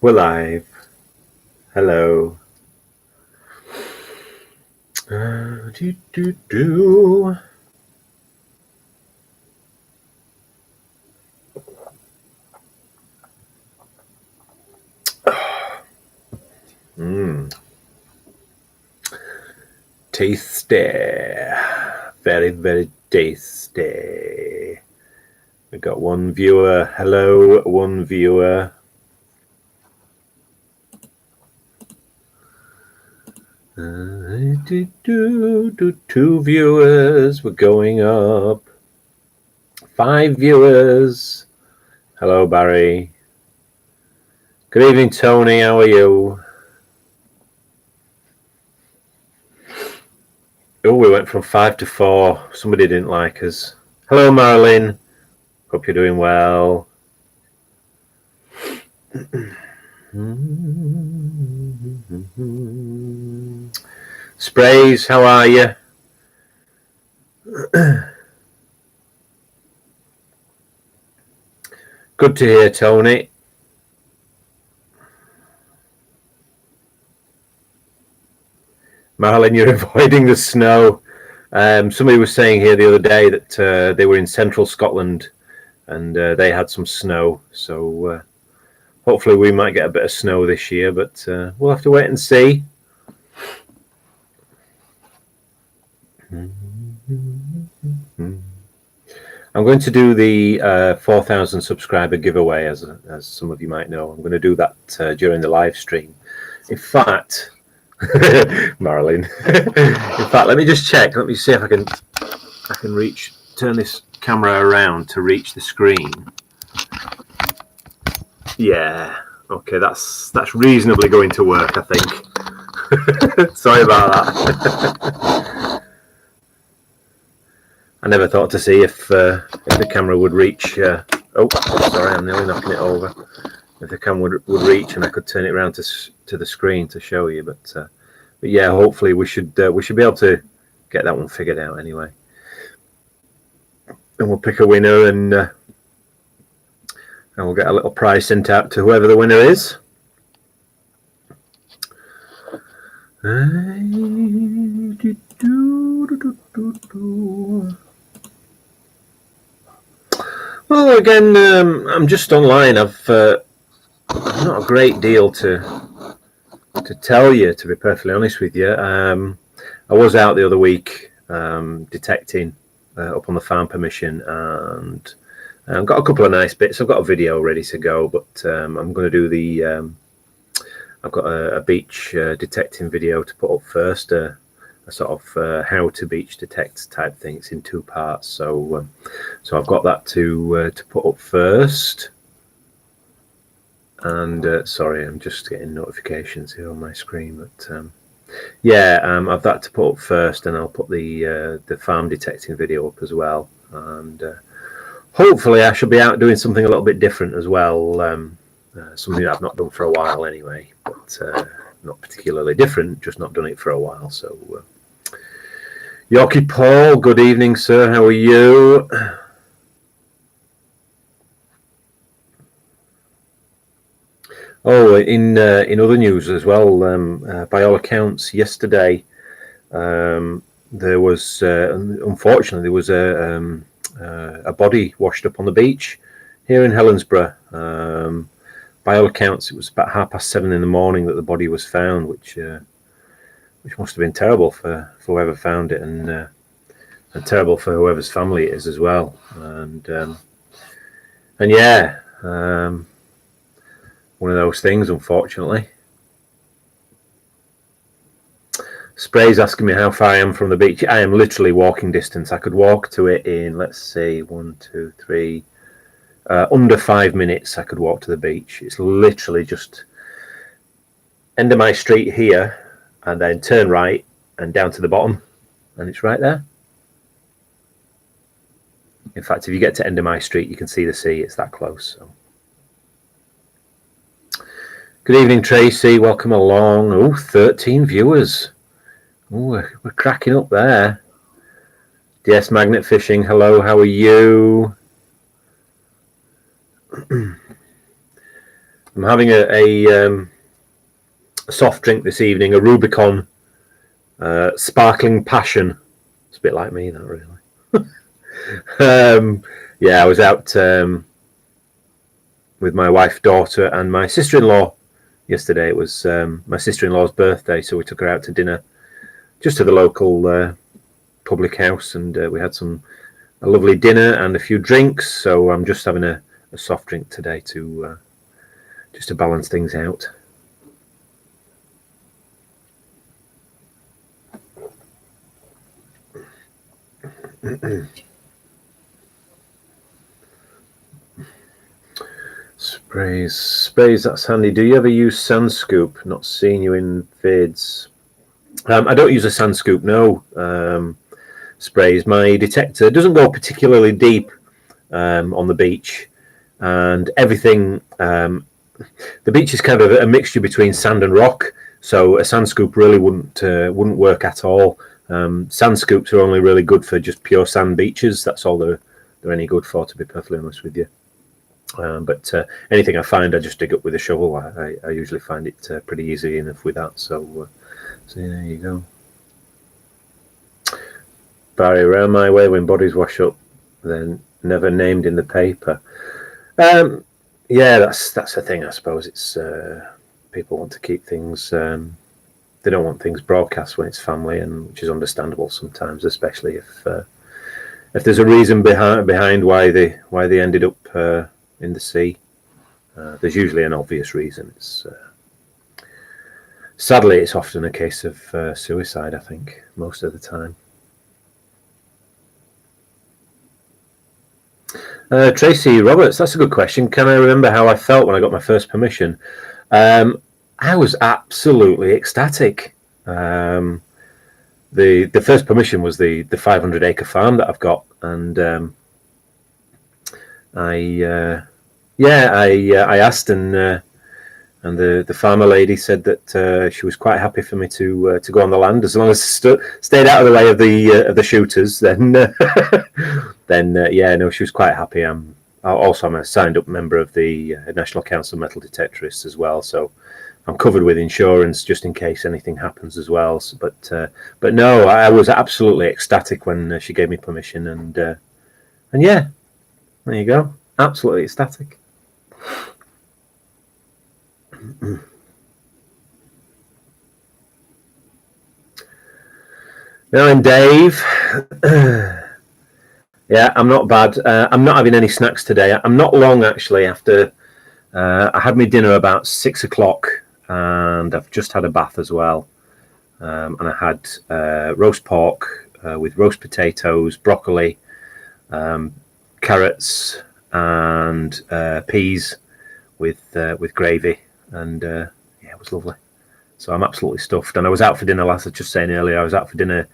We're live. Hello. Do. Tasty. Very, very tasty. We got one viewer. Hello, one viewer. Two viewers. We're going up. 5 viewers. Hello, Barry. Good evening, Tony. How are you? Oh, we went from 5 to 4. Somebody didn't like us. Hello, Marilyn. Hope you're doing well. Sprays, how are you? Good to hear, Tony. Marilyn, you're avoiding the snow. Somebody was saying here the other day that they were in central Scotland and they had some snow. So hopefully we might get a bit of snow this year, but we'll have to wait and see. I'm going to do the 4,000 subscriber giveaway, as some of you might know. I'm going to do that during the live stream. In fact, Marilyn. In fact, let me just check. Let me see if I can turn this camera around to reach the screen. Yeah. Okay, that's reasonably going to work, I think. Sorry about that. I never thought to see if the camera would reach. Oh, sorry, I'm nearly knocking it over. If the camera would reach and I could turn it around to the screen to show you, but yeah, hopefully we should be able to get that one figured out anyway. And we'll pick a winner and we'll get a little prize sent out to whoever the winner is. Well, again, I'm just online. I've not a great deal to tell you, to be perfectly honest with you. I was out the other week detecting up on the farm permission, and I've got a couple of nice bits. I've got a video ready to go, but I'm going to do the I've got a beach detecting video to put up first, a sort of how to beach detect type thing. It's in 2 parts, so I've got that to put up first. And sorry, I'm just getting notifications here on my screen, but yeah, I've that to put up first, and I'll put the farm detecting video up as well. And hopefully, I should be out doing something a little bit different as well. Something that I've not done for a while anyway, but not particularly different, just not done it for a while. So, Yorkie Paul, good evening, sir. How are you? Oh, in other news as well, by all accounts, yesterday there was unfortunately there was a body washed up on the beach here in Helensburgh. By all accounts, it was about 7:30 in the morning that the body was found, which must have been terrible for whoever found it, and terrible for whoever's family it is as well. And yeah. One of those things, unfortunately. Spray's asking me how far I am from the beach. I am literally walking distance. I could walk to it in, let's see, 1, 2, 3, under 5 minutes. I could walk to the beach. It's literally just end of my street here, and then turn right and down to the bottom, and it's right there. In fact, if you get to end of my street, you can see the sea. It's that close. So. Good evening, Tracy. Welcome along. Oh, 13 viewers. Oh, we're cracking up there. DS Magnet Fishing. Hello, how are you? I'm having a soft drink this evening, a Rubicon sparkling passion. It's a bit like me, that really. Yeah, I was out with my wife, daughter, and my sister-in-law yesterday. It was my sister-in-law's birthday, so we took her out to dinner, just to the local public house, and we had a lovely dinner and a few drinks. So I'm just having a soft drink today to just to balance things out. Sprays, that's handy. Do you ever use SandScoop? Not seeing you in vids. I don't use a SandScoop, no. Sprays. My detector doesn't go particularly deep on the beach, and everything. The beach is kind of a mixture between sand and rock, so a SandScoop really wouldn't work at all. SandScoops are only really good for just pure sand beaches. That's all they're any good for, to be perfectly honest with you. But anything I find, I just dig up with a shovel. I usually find it pretty easy enough with that. So yeah, there you go. Barry, around my way when bodies wash up, then never named in the paper. Yeah, that's the thing, I suppose. It's people want to keep things. They don't want things broadcast when it's family, and which is understandable sometimes, especially if there's a reason behind why they ended up in the sea. There's usually an obvious reason. Sadly, it's often a case of suicide, I think, most of the time. Tracy Roberts, that's a good question. Can I remember how I felt when I got my first permission? I was absolutely ecstatic. The first permission was the 500-acre farm that I've got, and I asked, and the farmer lady said that she was quite happy for me to go on the land as long as I stayed out of the way of the shooters. Then she was quite happy. I'm a signed up member of the National Council of Metal Detectorists as well, so I'm covered with insurance just in case anything happens as well. But no, I was absolutely ecstatic when she gave me permission, and yeah, there you go, absolutely ecstatic. Now, and Dave, yeah, I'm not bad. I'm not having any snacks today. I'm not long actually. After I had my dinner about 6 o'clock, and I've just had a bath as well. And I had roast pork with roast potatoes, broccoli, carrots, and peas with gravy, and yeah, it was lovely. So I'm absolutely stuffed. And I was out for dinner I was just saying earlier, I was out for dinner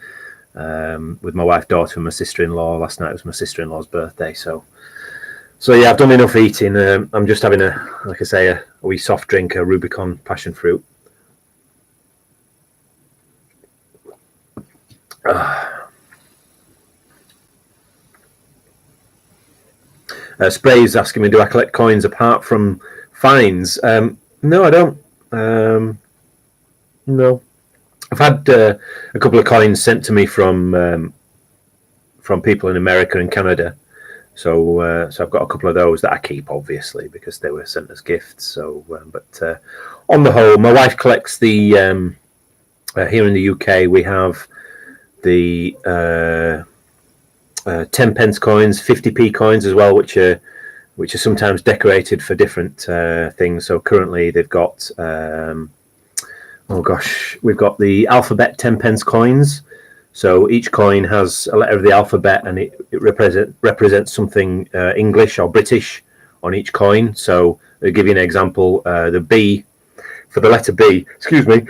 with my wife, daughter, and my sister-in-law last night. It was my sister-in-law's birthday, so yeah, I've done enough eating. I'm just having a wee soft drink, a Rubicon passion fruit. Spray's asking me, do I collect coins apart from fines? No, I don't. No, I've had a couple of coins sent to me from people in America and Canada. So I've got a couple of those that I keep, obviously, because they were sent as gifts. So, but on the whole, my wife collects the here in the UK. We have the 10 pence coins, 50p coins as well, which are sometimes decorated for different things. So currently they've got we've got the alphabet 10 pence coins. So each coin has a letter of the alphabet, and it represents something English or British on each coin. So I'll give you an example. The B, for the letter B, excuse me,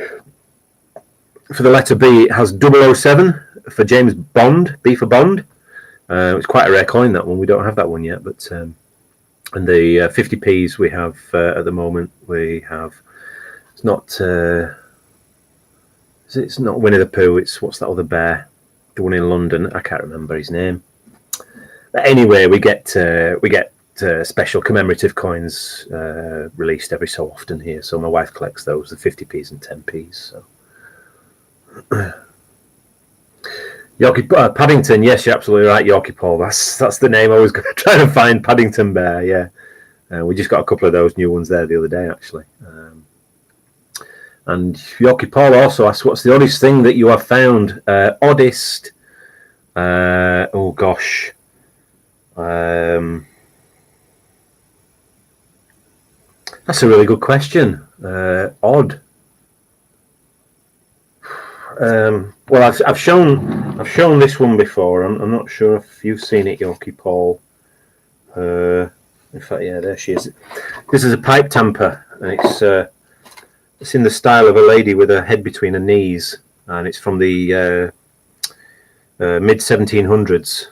for the letter B, it has 007 for James Bond, B for Bond. It's quite a rare coin, that one. We don't have that one yet, but and the 50p's we have at the moment, it's not Winnie the Pooh. It's, what's that other bear? The one in London. I can't remember his name. But anyway, we get special commemorative coins released every so often here. So my wife collects those, the 50p's and 10p's. So. Yorkie Paddington, yes, you're absolutely right, Yorkie Paul. That's the name I was trying to find. Paddington Bear, yeah. We just got a couple of those new ones there the other day, actually. And Yorkie Paul also asked, "What's the oddest thing that you have found?" Oddest? Oh gosh. That's a really good question. Odd. Well, I've shown this one before. I'm not sure if you've seen it, Yorkie Paul. In fact, yeah, there she is. This is a pipe tamper, and it's in the style of a lady with her head between her knees, and it's from the mid 1700s,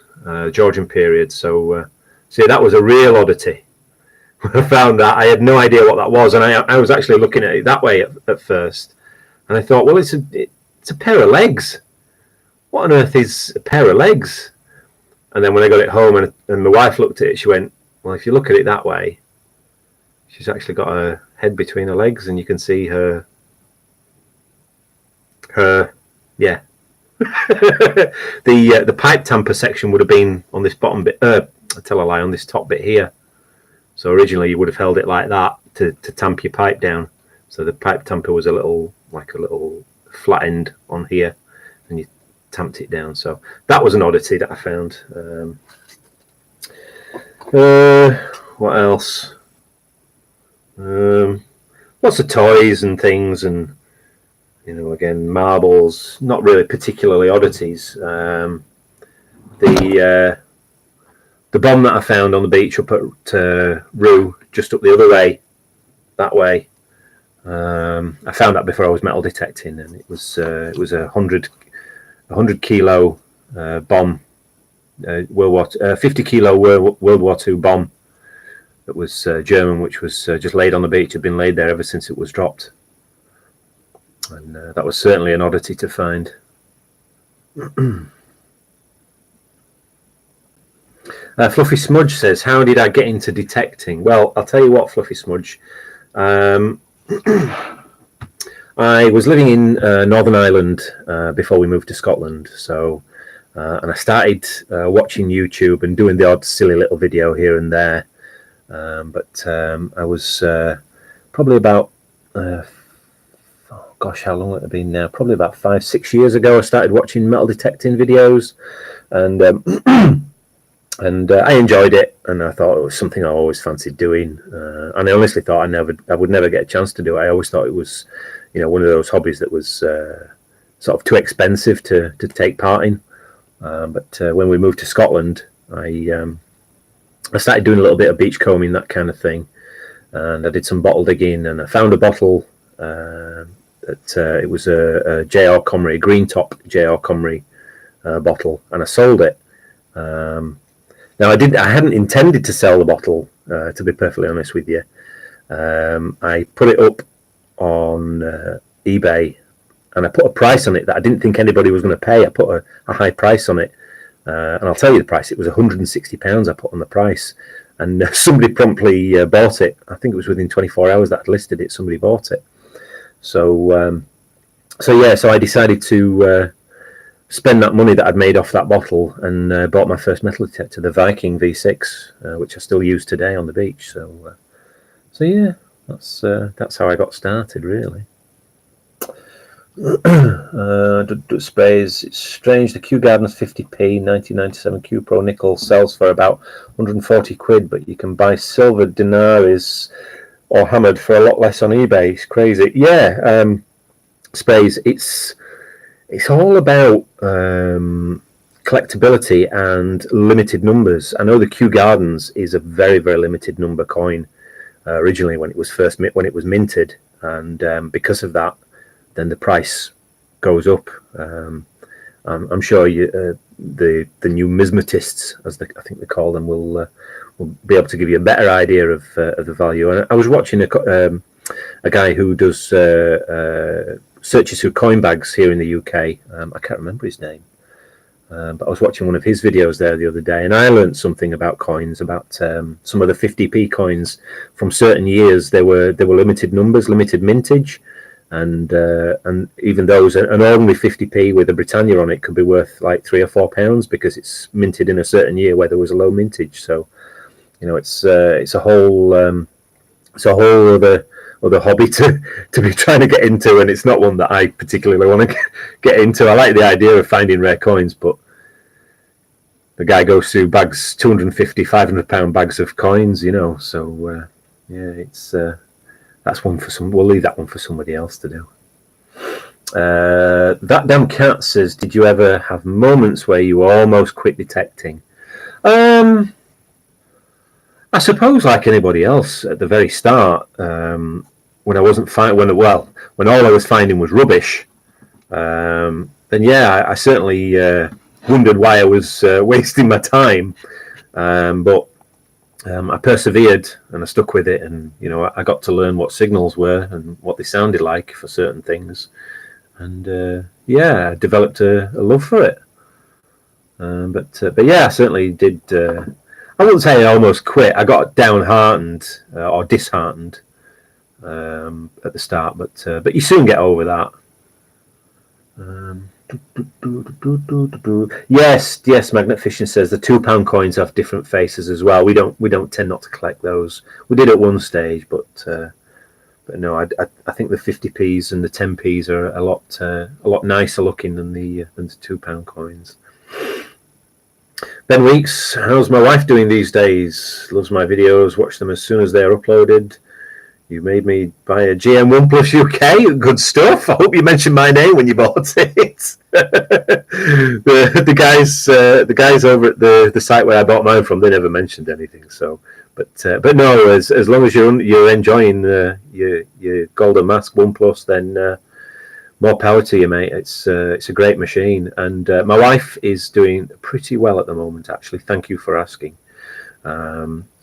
Georgian period. So, see, that was a real oddity. When I found that, I had no idea what that was, and I was actually looking at it that way at first, and I thought, well, it's a pair of legs. What on earth is a pair of legs? And then when I got it home and my wife looked at it, she went, well, if you look at it that way, she's actually got her head between her legs, and you can see her yeah. The pipe tamper section would have been on this bottom bit. I tell a lie, on this top bit here. So originally you would have held it like that to tamp your pipe down. So the pipe tamper was a little flat end on here, and you tamped it down. So that was an oddity that I found. What else? Lots of toys and things, and again, marbles. Not really particularly oddities. The bomb that I found on the beach up at Rue, just up the other way, that way. I found that before I was metal detecting, and it was a 100 kilo bomb, 50 kilo World War II bomb that was German, which was just laid on the beach. Had been laid there ever since it was dropped, and that was certainly an oddity to find. Fluffy Smudge says, "How did I get into detecting?" Well, I'll tell you what, Fluffy Smudge. I was living in Northern Ireland before we moved to Scotland, so and I started watching YouTube and doing the odd silly little video here and there. But I was probably about how long would it have been now? Probably about 5-6 years ago. I started watching metal detecting videos, and and I enjoyed it, and I thought it was something I always fancied doing. And I honestly thought I would never get a chance to do it. I always thought it was, one of those hobbies that was sort of too expensive to take part in. But when we moved to Scotland, I started doing a little bit of beachcombing, that kind of thing, and I did some bottle digging, and I found a bottle that it was a J.R. Comrie, green top J.R. Comrie bottle, and I sold it. Now I hadn't intended to sell the bottle, to be perfectly honest with you. I put it up on eBay, and I put a price on it that I didn't think anybody was going to pay. I put a high price on it, and I'll tell you the price. It was £160 I put on the price, and somebody promptly bought it. I think it was within 24 hours that I'd listed it, somebody bought it. So I decided to spend that money that I'd made off that bottle, and bought my first metal detector, the Viking V6, which I still use today on the beach. So yeah, that's how I got started, really. Sprays, it's strange. The Kew Gardens 50p 1997 Q Pro nickel sells for about 140 quid, but you can buy silver denaries or hammered for a lot less on eBay. It's crazy. Yeah, Sprays, it's all about collectability and limited numbers. I know the Kew Gardens is a very, very limited number coin originally when it was minted, and because of that, then the price goes up. I'm sure the numismatists, as I think they call them, will be able to give you a better idea of the value. And I was watching a guy who does searches through coin bags here in the UK. I can't remember his name. But I was watching one of his videos there the other day, and I learned something about coins, about some of the 50p coins from certain years. They were limited numbers, limited mintage, and even those, an ordinary 50p with a Britannia on it could be worth like £3 or £4 because it's minted in a certain year where there was a low mintage. So, you know, it's a whole other hobby to be trying to get into, and it's not one that I particularly want to get into. I like the idea of finding rare coins, but the guy goes through bags, 250, £500 bags of coins, you know. So yeah, it's that's one for some. We'll leave that one for somebody else to do. That damn cat says, "Did you ever have moments where you were almost quit detecting?" I suppose, like anybody else, at the very start, when I wasn't when all I was finding was rubbish, then yeah, I certainly wondered why I was wasting my time. But I persevered and I stuck with it, and you know, I got to learn what signals were and what they sounded like for certain things, and yeah, I developed a love for it. But yeah, I certainly did. I wouldn't say I almost quit. I got downhearted or disheartened at the start, but you soon get over that. Yes. Magnet Fishing says the £2 coins have different faces as well. We don't tend not to collect those. We did at one stage, but no, I think the 50p's and the 10p's are a lot nicer looking than the £2 coins. Ben Weeks, how's my wife doing these days? Loves my videos, watch them as soon as they're uploaded. You made me buy a GM1 Plus UK. Good stuff. I hope you mentioned my name when you bought it. the guys over at the site where I bought mine from, they never mentioned anything. So, but no, as long as you're enjoying your Golden Mask 1 Plus, then more power to you, mate. It's a great machine, and my wife is doing pretty well at the moment. Actually, thank you for asking.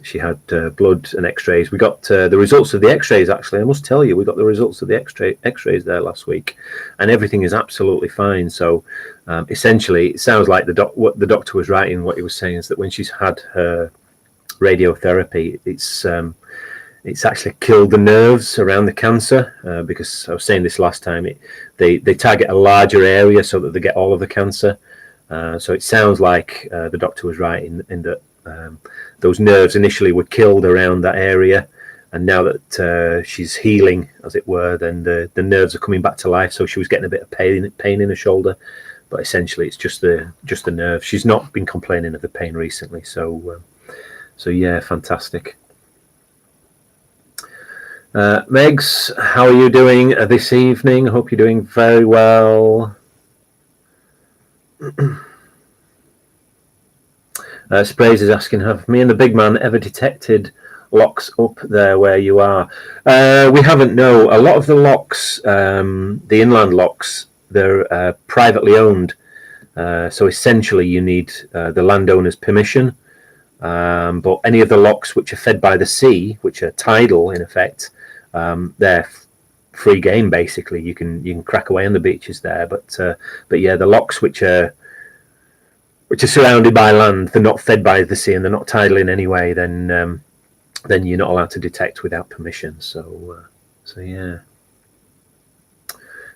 She had blood and X-rays. We got the results of the X-rays. Actually, I must tell you, we got the results of the X-rays there last week, and everything is absolutely fine. So, essentially, it sounds like what the doctor was writing. What he was saying is that when she's had her radiotherapy, it's actually killed the nerves around the cancer, because I was saying this last time, they target a larger area so that they get all of the cancer. So it sounds like the doctor was right in that those nerves initially were killed around that area, and now that she's healing, as it were, then the nerves are coming back to life. So she was getting a bit of pain in her shoulder, but essentially it's just the nerve. She's not been complaining of the pain recently. So yeah, fantastic. Megs, how are you doing this evening? Hope you're doing very well. Sprays is asking, have me and the big man ever detected locks up there where you are? We haven't, no. A lot of the locks, the inland locks, they're privately owned. So essentially you need the landowner's permission. But any of the locks which are fed by the sea, which are tidal in effect, they're free game basically. You can crack away on the beaches there, but yeah, the locks which are surrounded by land, they're not fed by the sea and they're not tidal in any way, then you're not allowed to detect without permission. So yeah.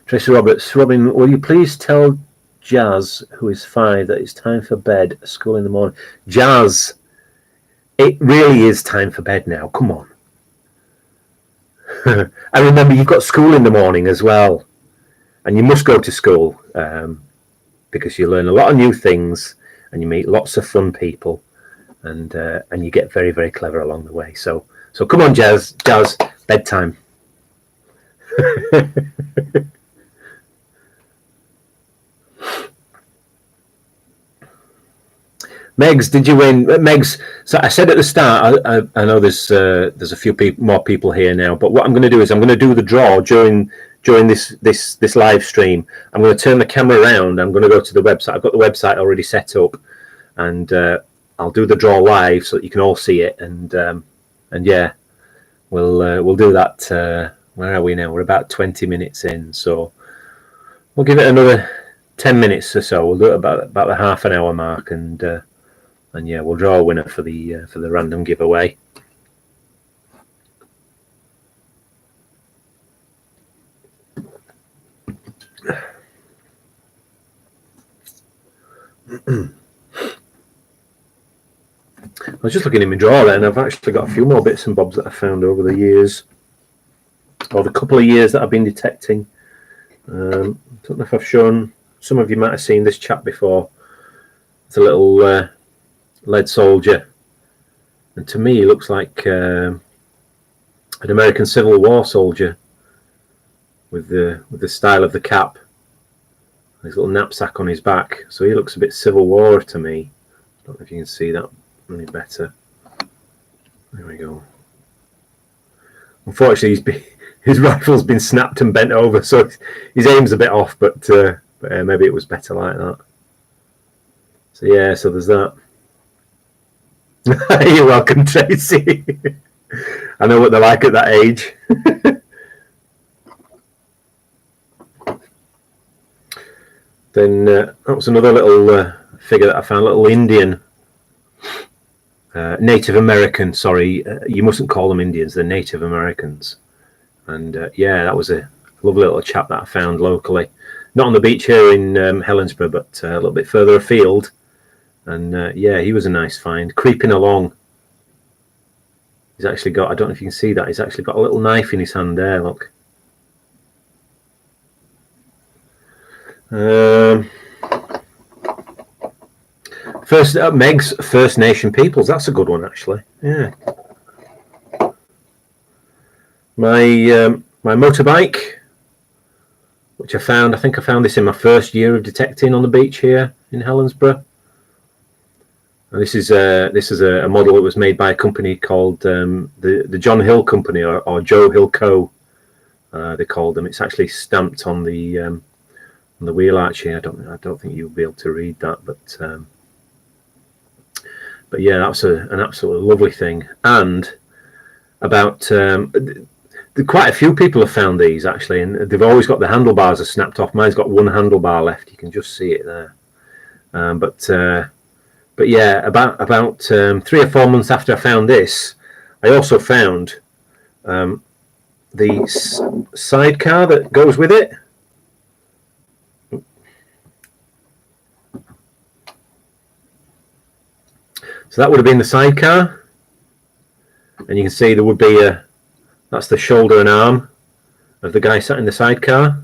Tracy Roberts, Robin, will you please tell Jazz, who is 5, that it's time for bed, school in the morning? Jazz, it really is time for bed now. Come on. I remember you've got school in the morning as well, and you must go to school because you learn a lot of new things and you meet lots of fun people, and you get very, very clever along the way. So come on, Jazz, bedtime. Megs, did you win? Megs, so I said at the start, I know there's a few more people here now, but what I'm going to do is I'm going to do the draw during this live stream. I'm going to turn the camera around. I'm going to go to the website. I've got the website already set up, and I'll do the draw live so that you can all see it. And yeah, we'll do that. Where are we now? We're about 20 minutes in, so we'll give it another 10 minutes or so. We'll do it about the half an hour mark, and yeah, we'll draw a winner for the random giveaway. I was just looking in my drawer there, and I've actually got a few more bits and bobs that I found over the years, or the couple of years that I've been detecting. I don't know if I've shown, some of you might have seen this chap before. It's a little lead soldier, and to me he looks like an American Civil War soldier with the style of the cap, his little knapsack on his back. So he looks a bit Civil War to me. I don't know if you can see that any better. There we go. Unfortunately, his rifle's been snapped and bent over, so his aim's a bit off, but maybe it was better like that. So yeah, so there's that. You're welcome, Tracy. I know what they're like at that age. Then that was another little figure that I found, a little Indian. Native American, sorry, you mustn't call them Indians, they're Native Americans. And yeah, that was a lovely little chap that I found locally. Not on the beach here in Helensburgh, but a little bit further afield. And yeah, he was a nice find. Creeping along. He's actually got, I don't know if you can see that, he's actually got a little knife in his hand there, look. Meg's First Nation Peoples. That's a good one, actually. Yeah. My motorbike, which I found. I think I found this in my first year of detecting on the beach here in Helensburgh. And this is a model that was made by a company called the John Hill Company, or Joe Hill Co. They called them. It's actually stamped on the wheel arch here. I don't think you'll be able to read that, but yeah, that's an absolutely lovely thing. And about quite a few people have found these actually, and they've always got the handlebars are snapped off. Mine's got one handlebar left. You can just see it there. But yeah, about 3 or 4 months after I found this, I also found the sidecar that goes with it. So that would have been the sidecar, and you can see there would be that's the shoulder and arm of the guy sat in the sidecar.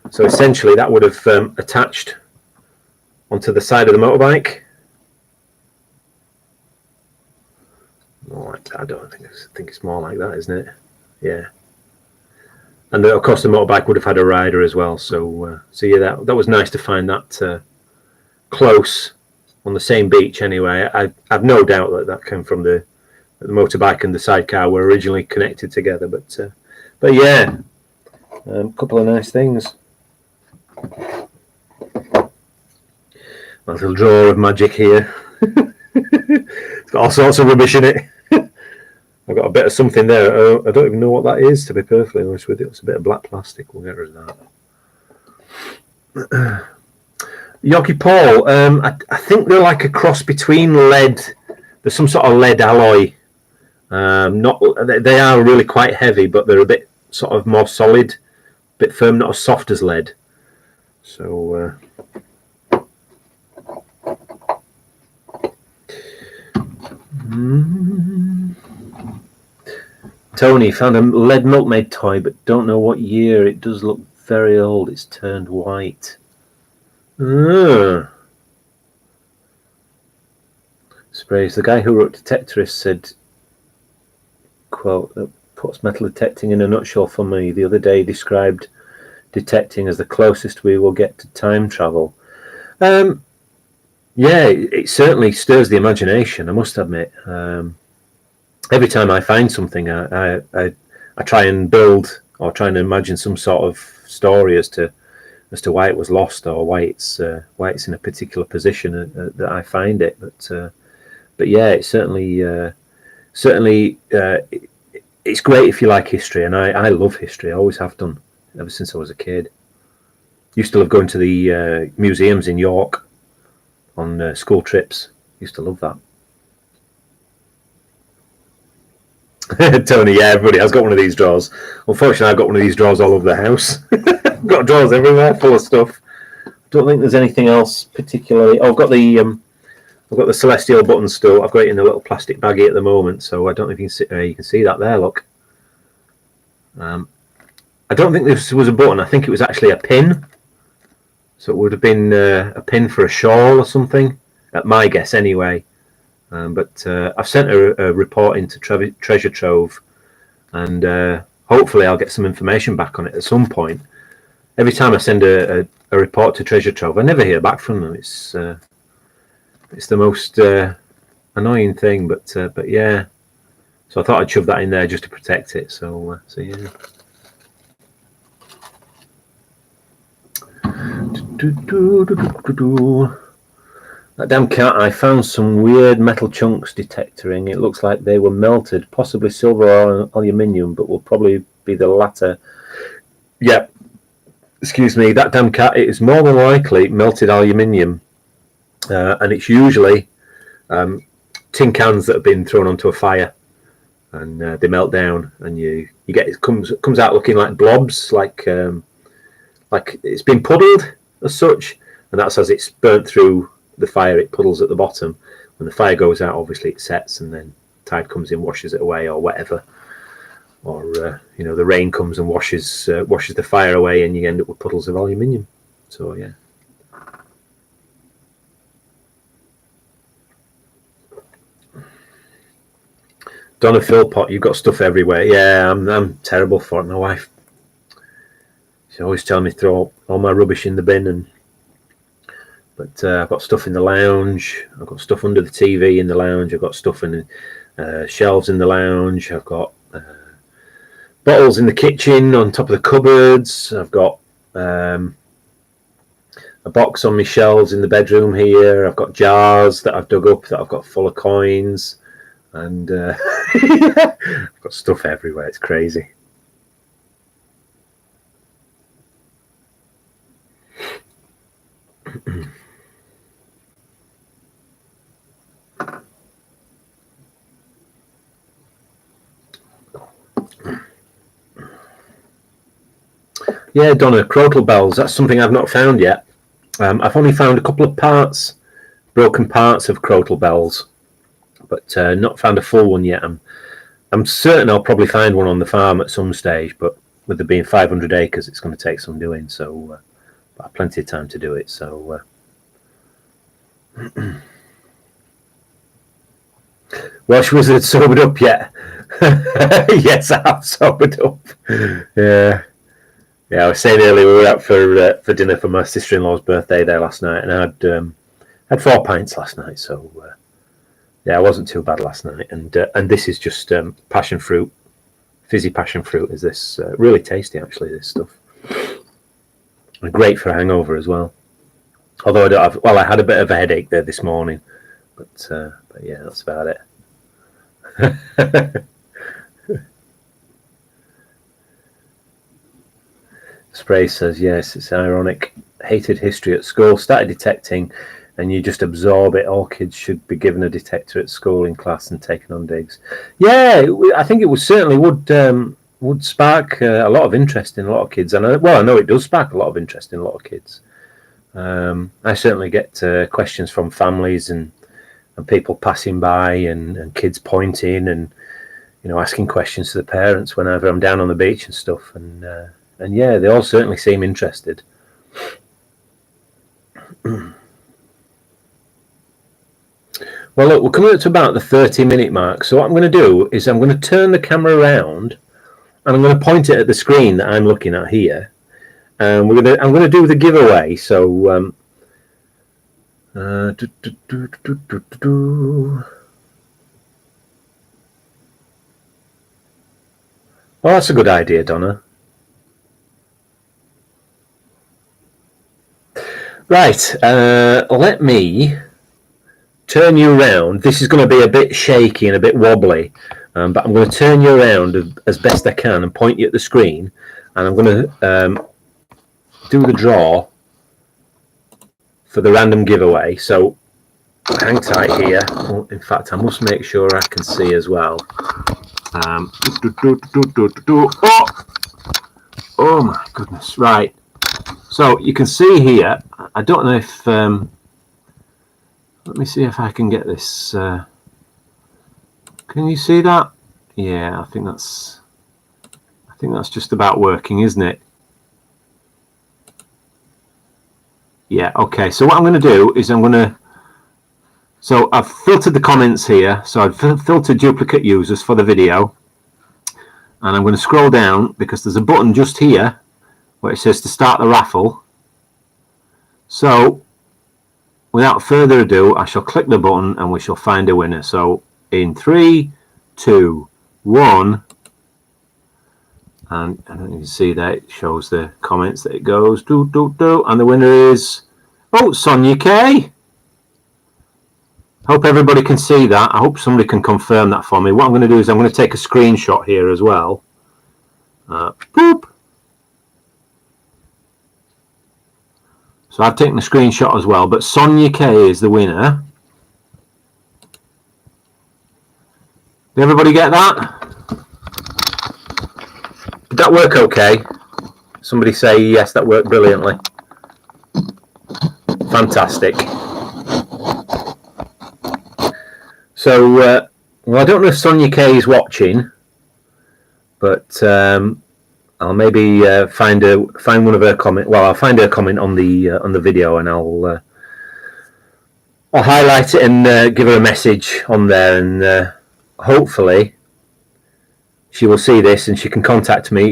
So essentially that would have attached onto the side of the motorbike. I think it's more like that, isn't it? Yeah. And of course the motorbike would have had a rider as well. So yeah, that was nice to find that close on the same beach. Anyway, I've no doubt that came from the motorbike and the sidecar were originally connected together. But yeah, a couple of nice things. A little drawer of magic here. It's got all sorts of rubbish in it. I've got a bit of something there. I don't even know what that is, to be perfectly honest with you. It's a bit of black plastic. We'll get rid of that. Yogi Paul, I think they're like a cross between lead. There's some sort of lead alloy. They are really quite heavy, but they're a bit sort of more solid, a bit firm, not as soft as lead. So Tony found a lead milkmaid toy, but don't know what year. It does look very old. It's turned white. Sprays. The guy who wrote Detectorist said, quote, that puts metal detecting in a nutshell for me. The other day described detecting as the closest we will get to time travel. Yeah, it certainly stirs the imagination, I must admit. Every time I find something, I try and build or try and imagine some sort of story as to why it was lost or why it's in a particular position that I find it. But yeah, it's certainly it's great if you like history, and I love history. I always have done ever since I was a kid. Used to love going to the museums in York on school trips. Used to love that. Tony, yeah, everybody has got one of these drawers. Unfortunately, I've got one of these drawers all over the house. I've got drawers everywhere full of stuff. Don't think there's anything else particularly. Oh, I've got the Celestial button still. I've got it in a little plastic baggie at the moment, so I don't know if you can see that there. Look, I don't think this was a button. I think it was actually a pin. So it would have been a pin for a shawl or something, at my guess anyway. But I've sent a report into Treasure Trove, and hopefully I'll get some information back on it at some point. Every time I send a report to Treasure Trove, I never hear back from them. It's the most annoying thing, but yeah. So I thought I'd shove that in there just to protect it. So yeah. That damn cat, I found some weird metal chunks detectoring. It looks like they were melted, possibly silver or aluminium, but will probably be the latter. Yeah, excuse me, that damn cat, it is more than likely melted aluminium. And it's usually tin cans that have been thrown onto a fire, and they melt down, and you get it comes out looking like blobs, like it's been puddled as such, and that's as it's burnt through the fire. It puddles at the bottom. When the fire goes out, obviously it sets, and then tide comes in, washes it away, or whatever, or the rain comes and washes the fire away, and you end up with puddles of aluminium. So yeah. Donna Philpott, you've got stuff everywhere. Yeah, I'm terrible for it. My wife, she always tells me to throw all my rubbish in the bin, but I've got stuff in the lounge. I've got stuff under the TV in the lounge. I've got stuff in shelves in the lounge. I've got bottles in the kitchen on top of the cupboards. I've got a box on my shelves in the bedroom here. I've got jars that I've dug up that I've got full of coins. And I've got stuff everywhere. It's crazy. Yeah, Donna, crotal bells. That's something I've not found yet. I've only found a couple of broken parts of crotal bells, but not found a full one yet. I'm certain I'll probably find one on the farm at some stage, but with there being 500 acres, it's going to take some doing. So I have plenty of time to do it. So Welsh Wizard sobered up yet? Yes, I have sobered up. Yeah. I was saying earlier we were out for dinner for my sister-in-law's birthday there last night, and I had 4 pints last night. So. Yeah, I wasn't too bad last night, and this is just passion fruit, fizzy passion fruit. Is this really tasty? Actually, this stuff, and great for a hangover as well. Although I don't have, I had a bit of a headache there this morning, but yeah, that's about it. Spray says yes. It's ironic. Hated history at school. Started detecting. And you just absorb it. All kids should be given a detector at school in class and taken on digs. Yeah, I think it certainly would spark a lot of interest in a lot of kids. And I know it does spark a lot of interest in a lot of kids. I certainly get questions from families and people passing by and kids pointing and asking questions to the parents whenever I'm down on the beach and stuff. And yeah, they all certainly seem interested. Well, look, we're coming up to about the 30-minute mark. So what I'm going to do is I'm going to turn the camera around and I'm going to point it at the screen that I'm looking at here. And I'm going to do the giveaway. So, well, that's a good idea, Donna. Right, let me turn you around. This is going to be a bit shaky and a bit wobbly, but I'm going to turn you around as best I can and point you at the screen, and I'm going to do the draw for the random giveaway. So hang tight here. Oh, in fact, I must make sure I can see as well. Oh my goodness! Right. So you can see here. I don't know if. Let me see if I can get this. Can you see that? Yeah, I think that's just about working, isn't it? Yeah, okay. So what I'm going to do is so I've filtered the comments here. So I've filtered duplicate users for the video. And I'm going to scroll down because there's a button just here where it says to start the raffle. So without further ado, I shall click the button and we shall find a winner. So in 3, 2, 1, and I don't know if you can see that, it shows the comments that it goes, and the winner is, Sonia K. Hope everybody can see that. I hope somebody can confirm that for me. What I'm going to do is I'm going to take a screenshot here as well. Boop. So I've taken a screenshot as well, but Sonia K is the winner. Did everybody get that? Did that work okay? Somebody say yes, that worked brilliantly. Fantastic. So, well, I don't know if Sonia K is watching, but I'll maybe find one of her comment. Well, I'll find her comment on the video, and I'll highlight it and give her a message on there, and hopefully she will see this and she can contact me.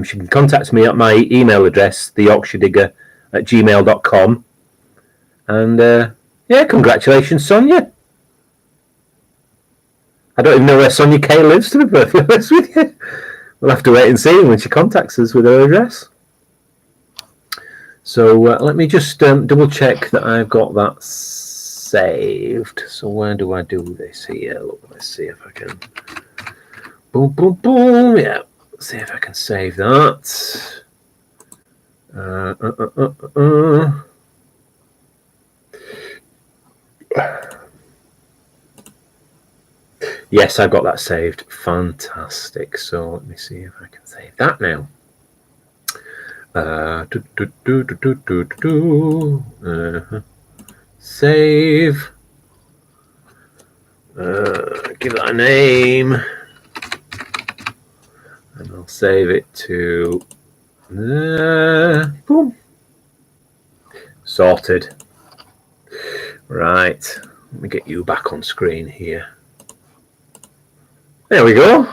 She can contact me at my email address, theyorkshiredigger@gmail.com, and yeah, congratulations, Sonia. I don't even know where Sonia K lives, to be perfectly honest with you. We'll have to wait and see when she contacts us with her address. So let me just double check that I've got that saved. So where do I do this here? Look, let's see if I can. Boom, boom, boom. Yeah, let's see if I can save that. Yes, I've got that saved. Fantastic. So let me see if I can save that now. Save. Give that a name. And I'll save it to... boom. Sorted. Right. Let me get you back on screen here. There we go.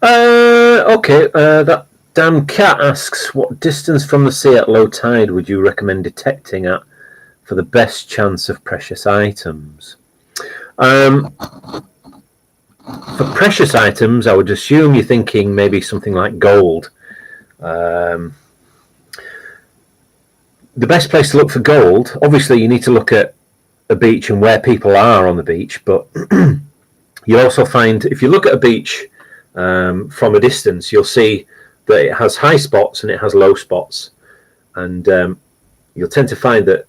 Okay, that damn cat asks, what distance from the sea at low tide would you recommend detecting at for the best chance of precious items? For precious items, I would assume you're thinking maybe something like gold. The best place to look for gold, obviously you need to look at a beach and where people are on the beach, but you'll also find, if you look at a beach from a distance, you'll see that it has high spots and it has low spots. And you'll tend to find that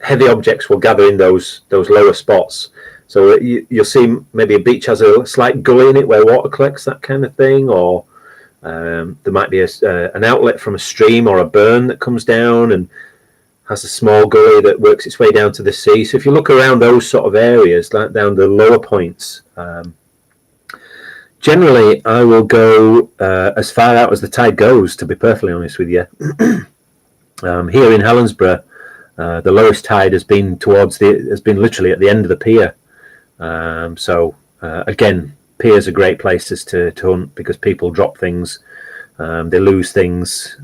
heavy objects will gather in those lower spots. So you'll see maybe a beach has a slight gully in it where water collects, that kind of thing, or there might be an outlet from a stream or a burn that comes down and has a small gully that works its way down to the sea. So if you look around those sort of areas, like down the lower points, generally I will go as far out as the tide goes, to be perfectly honest with you. Here in Helensburgh, the lowest tide has been literally at the end of the pier. Again, piers are great places to hunt because people drop things, they lose things,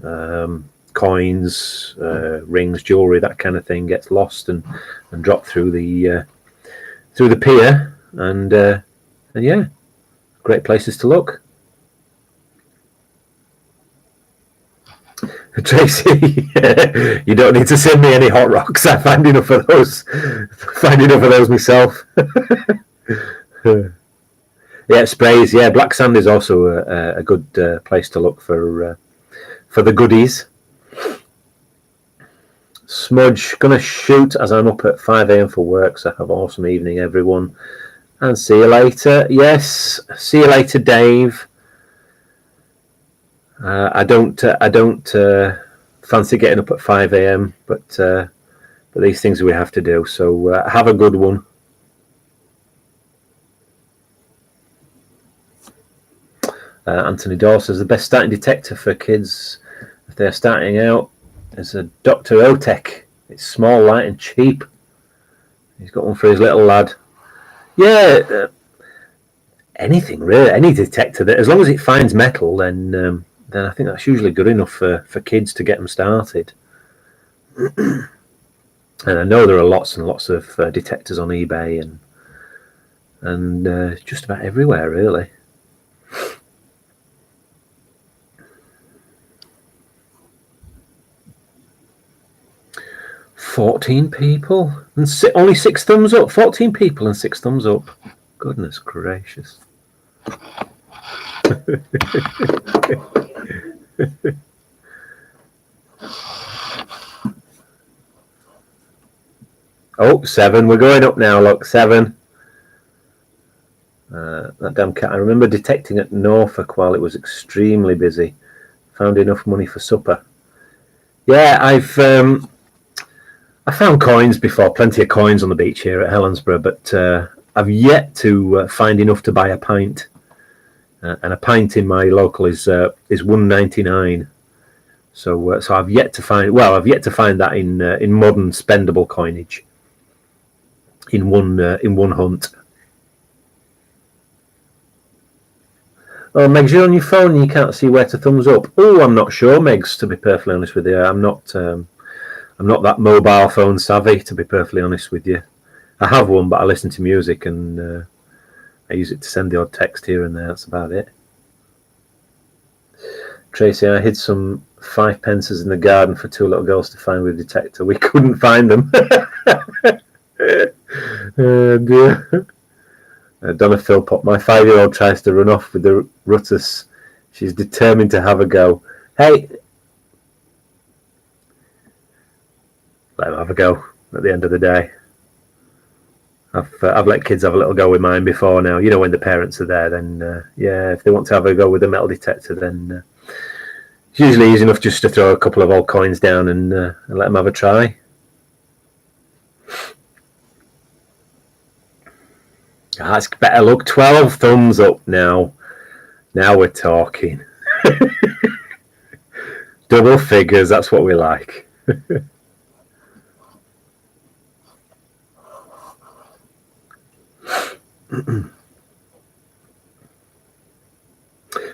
coins, rings, jewelry, that kind of thing gets lost and dropped through the pier, and yeah, great places to look. Tracy, you don't need to send me any hot rocks. I find enough of those. Myself. Yeah, sprays. Yeah, black sand is also a good place to look for the goodies. Smudge, gonna shoot as I'm up at 5 a.m. for work. So have an awesome evening, everyone, and see you later. Yes, see you later, Dave. I don't fancy getting up at 5 a.m. But these things we have to do. So have a good one. Anthony Dawes says the best starting detector for kids if they're starting out is a Dr. Otech. It's small, light, and cheap. He's got one for his little lad. Yeah, anything really, any detector that, as long as it finds metal, then I think that's usually good enough for kids to get them started. And I know there are lots and lots of detectors on eBay and just about everywhere, really. "14 people and only 6 thumbs up. 14 people and 6 thumbs up. Goodness gracious." Oh, 7. We're going up now. Look, 7. That damn cat. I remember detecting at Norfolk while it was extremely busy. Found enough money for supper. Yeah, I found coins before, plenty of coins on the beach here at Helensburgh, but I've yet to find enough to buy a pint. And a pint in my local is $1.99. So I've yet to find that in modern spendable coinage. In one hunt. Oh, Megs, you're on your phone and you can't see where to thumbs up. Oh, I'm not sure, Megs, to be perfectly honest with you. I'm not that mobile phone savvy, to be perfectly honest with you. I have one, but I listen to music and I use it to send the odd text here and there. That's about it. Tracy, I hid some 5 pences in the garden for 2 little girls to find with a detector. We couldn't find them. Dear. Donna Philpott, my 5-year-old tries to run off with the rutus. She's determined to have a go. Hey, let them have a go at the end of the day. I've let kids have a little go with mine before now. You know, when the parents are there, then yeah, if they want to have a go with a metal detector, then it's usually easy enough just to throw a couple of old coins down and let them have a try. That's better. Look, 12 thumbs up now. Now we're talking. Double figures, that's what we like.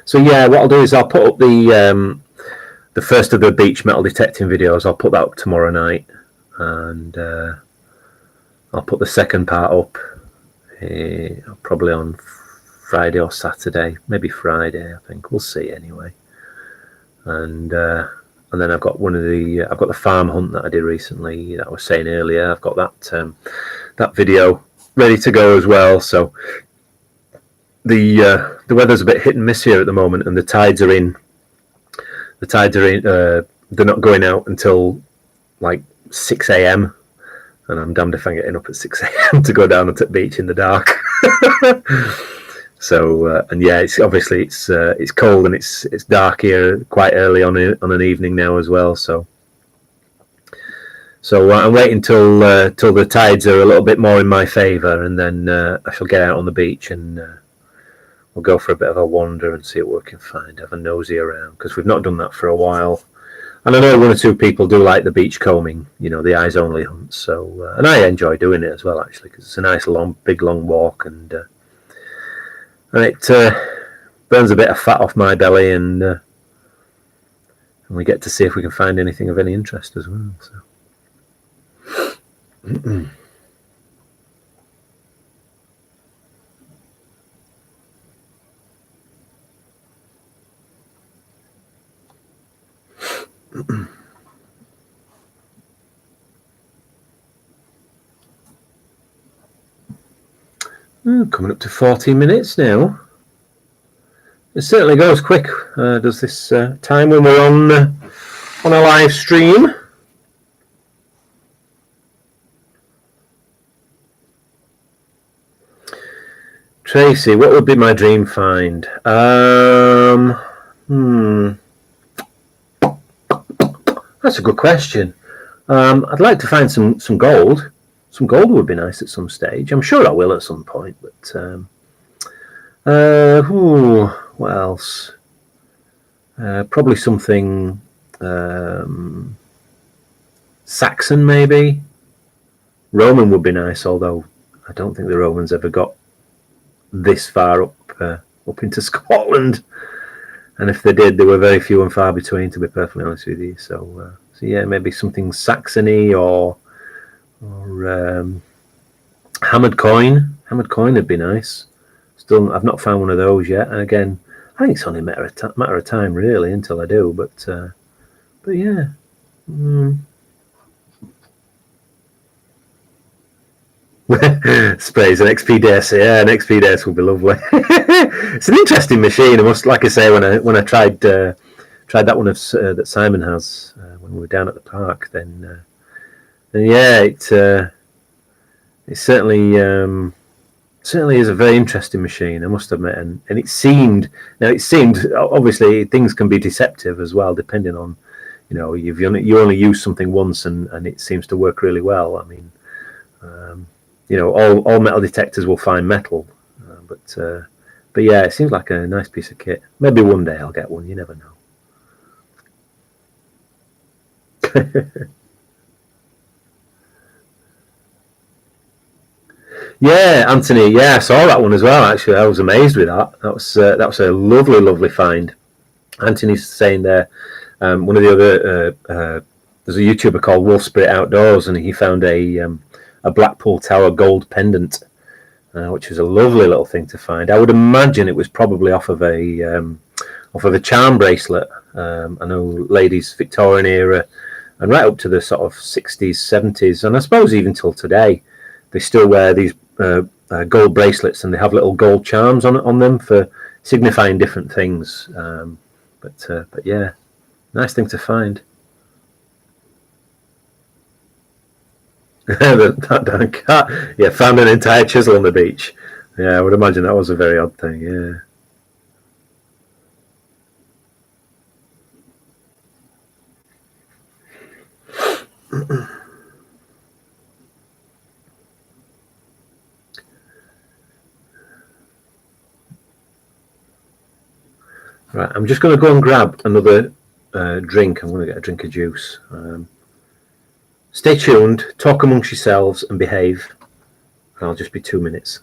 So yeah, what I'll do is I'll put up the first of the beach metal detecting videos. I'll put that up tomorrow night, and I'll put the second part up probably on Friday or Saturday, maybe Friday. I think we'll see anyway. And then I've got I've got the farm hunt that I did recently that I was saying earlier. I've got that video ready to go as well. So the weather's a bit hit and miss here at the moment, and the tides are in. They're not going out until like 6 a.m. and I'm damned if I'm getting up at 6 a.m. to go down to the beach in the dark. So and yeah, it's obviously it's cold and it's dark here quite early on an evening now as well. So I'm waiting till the tides are a little bit more in my favour, and then I shall get out on the beach and we'll go for a bit of a wander and see what we can find. Have a nosy around, because we've not done that for a while. And I know 1 or 2 people do like the beach combing, you know, the eyes only hunt. So and I enjoy doing it as well, actually, because it's a nice big long walk, and it burns a bit of fat off my belly, and we get to see if we can find anything of any interest as well. So. Coming up to 14 minutes now. It certainly goes quick, does this time when we're on a live stream. Tracy, what would be my dream find? That's a good question. I'd like to find some gold. Some gold would be nice at some stage. I'm sure I will at some point. But what else? Probably something Saxon, maybe. Roman would be nice, although I don't think the Romans ever got this far up into Scotland, and if they did, they were very few and far between, to be perfectly honest with you. So yeah, maybe something Saxony or hammered coin. Hammered coin would be nice. Still, I've not found one of those yet. And again, I think it's only a matter of time, really, until I do. But yeah. Sprays an XP Desk. Yeah, an XP Desk would be lovely. It's an interesting machine. I must, like I say, when I tried that one that Simon has when we were down at the park, then yeah, it certainly is a very interesting machine, I must admit. And it seemed obviously things can be deceptive as well, depending on you only use something once and it seems to work really well. I mean. All metal detectors will find metal, but yeah, it seems like a nice piece of kit. Maybe one day I'll get one. You never know. Yeah, Anthony. Yeah, I saw that one as well. Actually, I was amazed with that. That was a lovely, lovely find. Anthony's saying there. One of the other there's a YouTuber called Wolf Spirit Outdoors, and he found a Blackpool Tower gold pendant, which was a lovely little thing to find. I would imagine it was probably off of a charm bracelet. I know ladies Victorian era and right up to the sort of 60s, 70s, and I suppose even till today, they still wear these gold bracelets, and they have little gold charms on them for signifying different things. But yeah, nice thing to find. That damn cat. Yeah, found an entire chisel on the beach. Yeah, I would imagine that was a very odd thing. Yeah. Right, I'm just going to go and grab another drink. I'm going to get a drink of juice. Stay tuned, talk amongst yourselves and behave. I'll just be 2 minutes.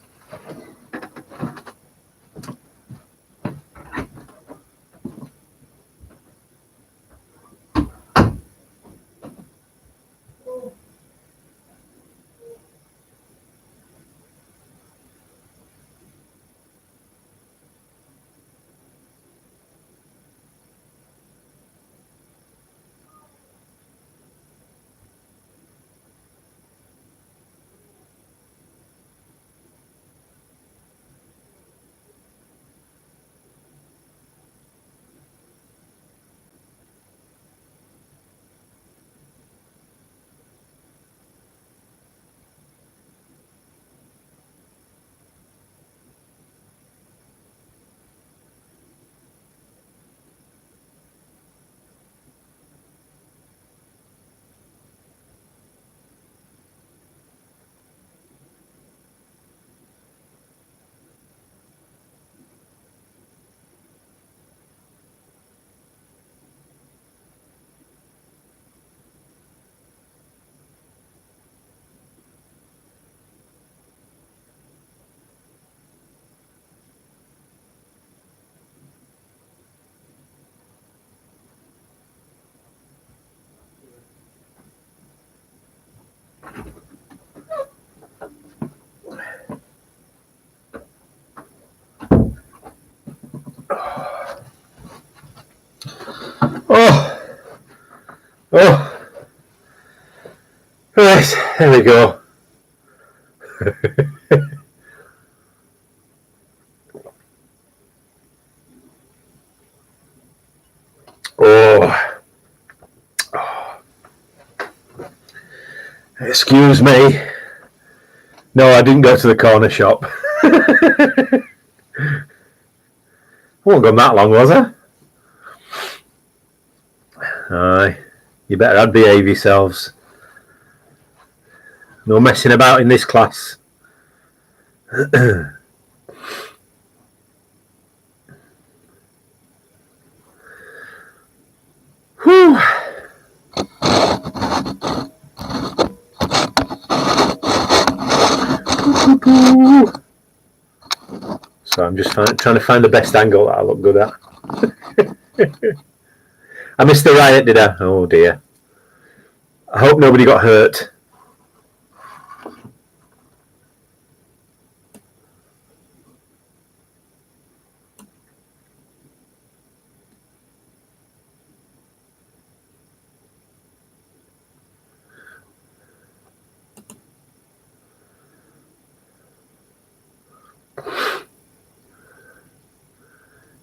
Oh, right, there we go. Excuse me. No, I didn't go to the corner shop. I wasn't gone that long, was I? Aye. You better had behave yourselves. No messing about in this class. Whew. So I'm just trying to find the best angle that I look good at. I missed the riot, did I? Oh dear. I hope nobody got hurt.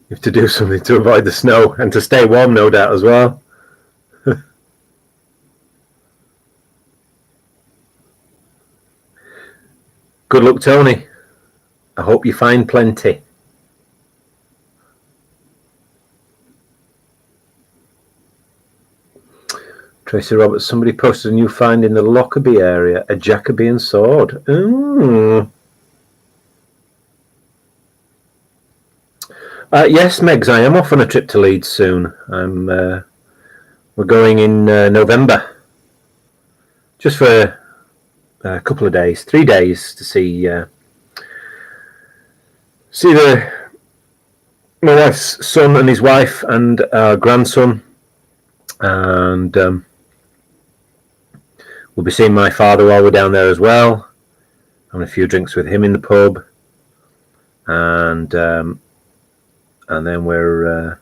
You have to do something to avoid the snow and to stay warm, no doubt, as well. Good luck, Tony. I hope you find plenty. Tracy Roberts, somebody posted a new find in the Lockerbie area, a Jacobean sword. Ooh. Yes, Megs, I am off on a trip to Leeds soon. We're going in November, just for a couple of days, 3 days, to see my wife's son and his wife and our grandson, and we'll be seeing my father while we're down there as well, having a few drinks with him in the pub, and then we're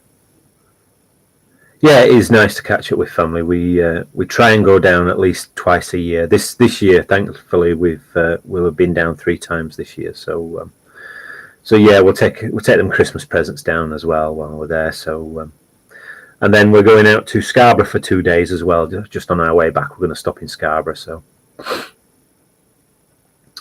yeah, it is nice to catch up with family. We try and go down at least twice a year. This year, thankfully, we'll have been down 3 times this year. So yeah, we'll take them Christmas presents down as well while we're there. So and then we're going out to Scarborough for 2 days as well. Just on our way back, we're going to stop in Scarborough. So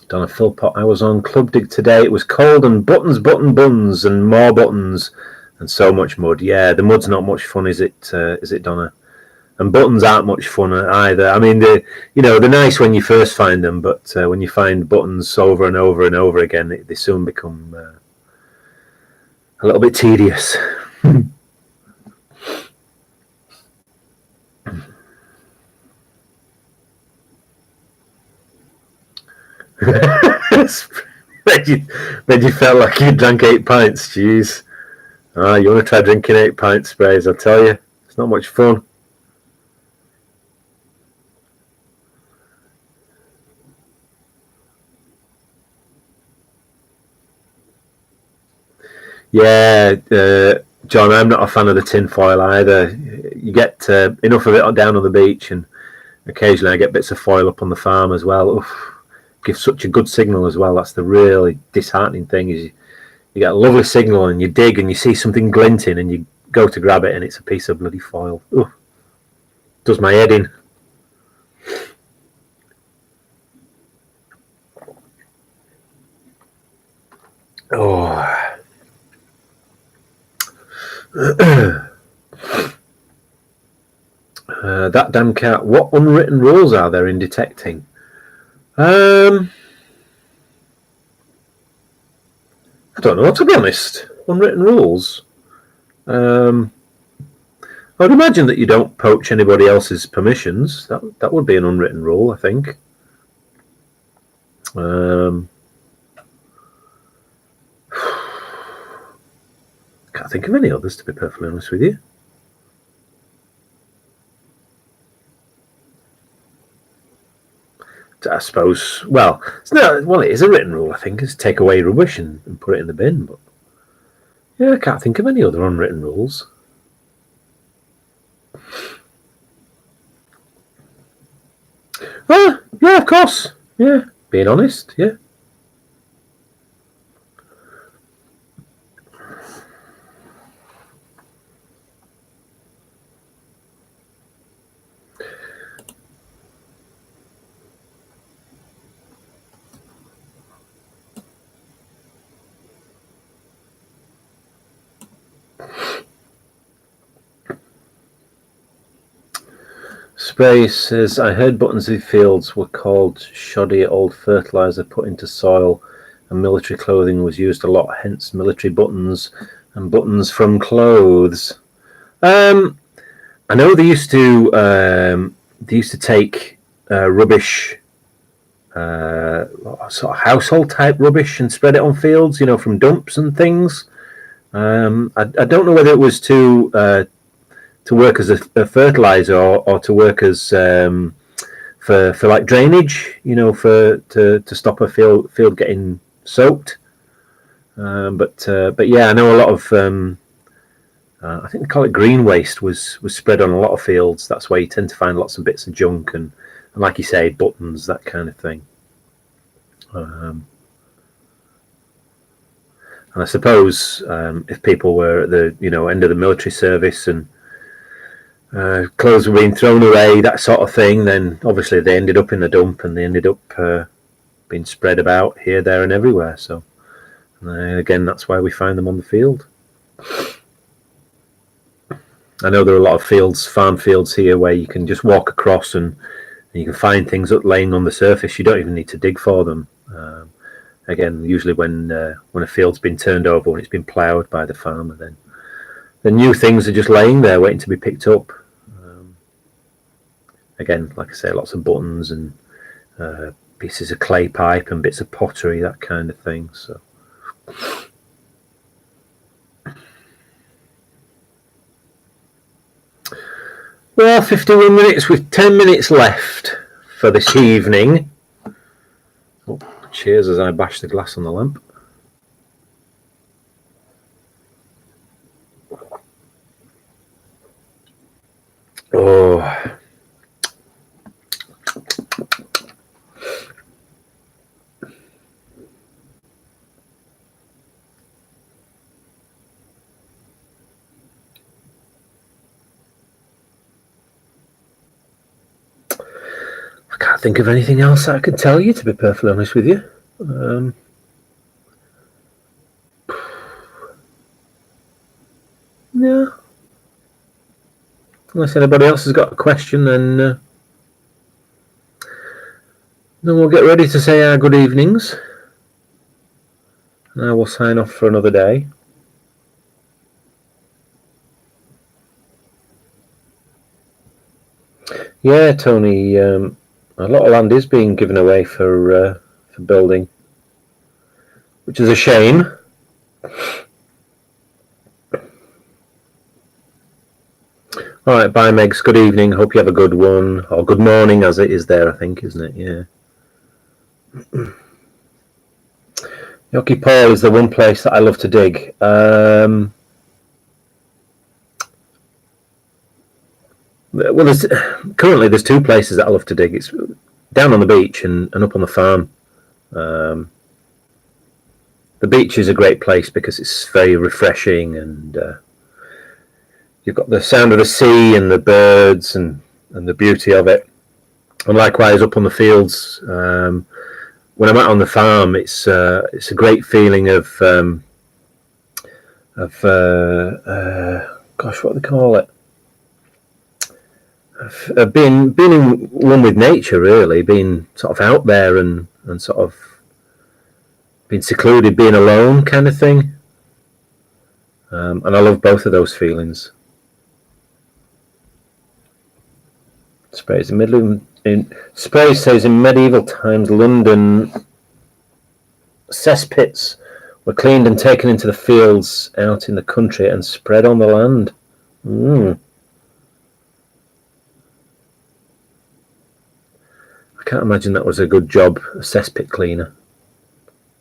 Donna Philpott, I was on Club Dig today. It was cold and buttons, buns, and more buttons. And so much mud. Yeah, the mud's not much fun, is it, Donna? And buttons aren't much fun either. I mean, they're nice when you first find them, but when you find buttons over and over and over again, they soon become a little bit tedious. made you felt like you drank 8 pints. Jeez. You want to try drinking 8 pint sprays? I tell you, it's not much fun. Yeah, John, I'm not a fan of the tin foil either. You get enough of it down on the beach, and occasionally I get bits of foil up on the farm as well. Oof, gives such a good signal as well. That's the really disheartening thing, is you get a lovely signal and you dig and you see something glinting and you go to grab it and it's a piece of bloody foil. Ooh, does my head in. Oh. That damn cat. What unwritten rules are there in detecting? I don't know, to be honest. Unwritten rules. I would imagine that you don't poach anybody else's permissions. That would be an unwritten rule, I think. Can't think of any others, to be perfectly honest with you. I suppose, well, it is a written rule, I think, is take away rubbish and put it in the bin. But yeah, I can't think of any other unwritten rules. Oh, yeah, of course. Yeah, being honest, yeah. Spray says, I heard Buttonsy Fields were called shoddy old fertilizer put into soil, and military clothing was used a lot, hence military buttons and buttons from clothes. I know they used to take rubbish, sort of household type rubbish, and spread it on fields, from dumps and things. I don't know whether it was to work as a fertilizer or to work as for like drainage, to stop a field getting soaked. But yeah, I know a lot of I think they call it green waste was spread on a lot of fields. That's why you tend to find lots of bits of junk and like you say, buttons, that kind of thing. And I suppose if people were at the end of the military service and clothes were being thrown away, that sort of thing, then obviously they ended up in the dump and they ended up being spread about here, there, and everywhere. So again, that's why we find them on the field. I know there are a lot of farm fields here, where you can just walk across and you can find things laying on the surface. You don't even need to dig for them. Again, usually when a field's been turned over, when it's been ploughed by the farmer, then the new things are just laying there waiting to be picked up. Again, like I say, lots of buttons and pieces of clay pipe and bits of pottery, that kind of thing. So. Well, 51 minutes with 10 minutes left for this evening. Oh, cheers as I bash the glass on the lamp. Oh. I can't think of anything else that I could tell you, to be perfectly honest with you. No. Unless anybody else has got a question, then we'll get ready to say our good evenings. And I will sign off for another day. Yeah, Tony, a lot of land is being given away for building, which is a shame. All right, bye, Megs. Good evening. Hope you have a good one, or good morning, as it is there, I think, isn't it? Yeah. Yoki Paul is the one place that I love to dig. Well, there's two places that I love to dig. It's down on the beach and up on the farm. The beach is a great place because it's very refreshing, and you've got the sound of the sea and the birds and the beauty of it. And likewise up on the fields, when I'm out on the farm, it's a great feeling of gosh, what do they call it? Being in one with nature, really, being sort of out there and sort of being secluded, being alone, kind of thing. And I love both of those feelings. Spray says in medieval times, London cesspits were cleaned and taken into the fields out in the country and spread on the land. I can't imagine that was a good job, a cesspit cleaner.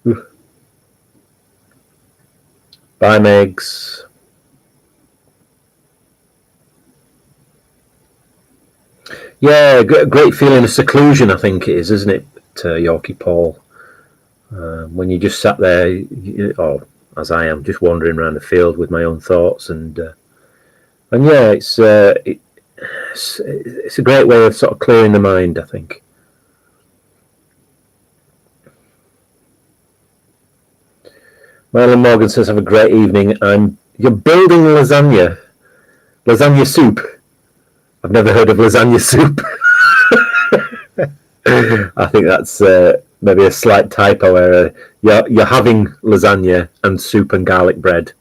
Ooh. Bye, Megs. Yeah, great feeling of seclusion, I think it is, isn't it, Yorkie Paul? When you just sat there, or as I am, just wandering around the field with my own thoughts, and yeah, it's a great way of sort of clearing the mind, I think. Marlon Morgan says, have a great evening. You're building lasagna soup. I've never heard of lasagna soup. I think that's maybe a slight typo error. You're having lasagna and soup and garlic bread.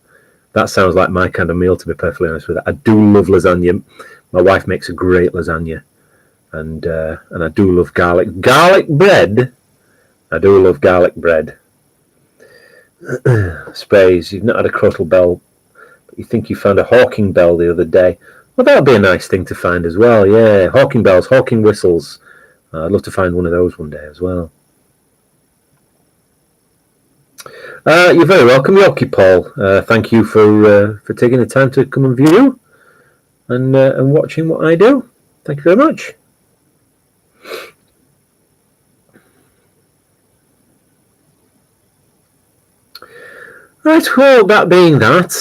That sounds like my kind of meal, to be perfectly honest with you. I do love lasagna. My wife makes a great lasagna, and I do love garlic bread. I do love garlic bread. Sprays, you've not had a crottle bell, but you think you found a hawking bell the other day. Well, that would be a nice thing to find as well. Yeah, hawking bells, hawking whistles. I'd love to find one of those one day as well. You're very welcome, Yorkie Paul. Thank you for taking the time to come and view and watching what I do. Thank you very much. Right, well, that being that,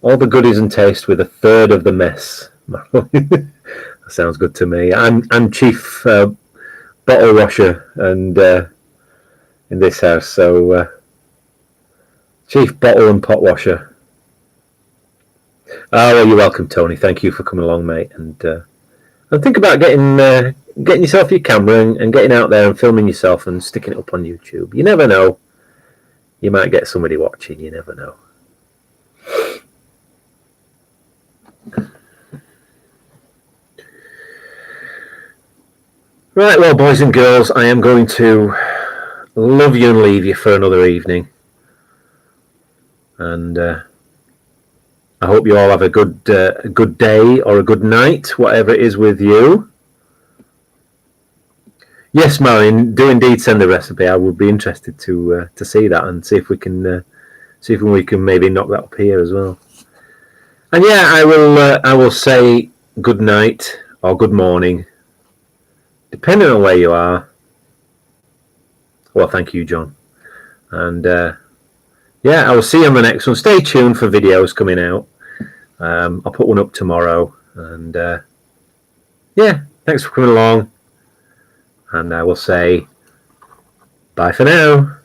all the goodies and taste with a third of the mess. That sounds good to me. I'm chief bottle washer and in this house, so chief bottle and pot washer. Well, you're welcome, Tony. Thank you for coming along, mate. And think about getting yourself your camera and getting out there and filming yourself and sticking it up on YouTube. You never know. You might get somebody watching. You never know. Right, well, boys and girls, I am going to love you and leave you for another evening. And I hope you all have a good day or a good night, whatever it is with you. Yes, Marion, do indeed send the recipe. I would be interested to see that and see if we can maybe knock that up here as well. And yeah, I will say good night or good morning, depending on where you are. Well, thank you, John. And yeah, I will see you on the next one. Stay tuned for videos coming out. I'll put one up tomorrow. And yeah, thanks for coming along. And I will say bye for now.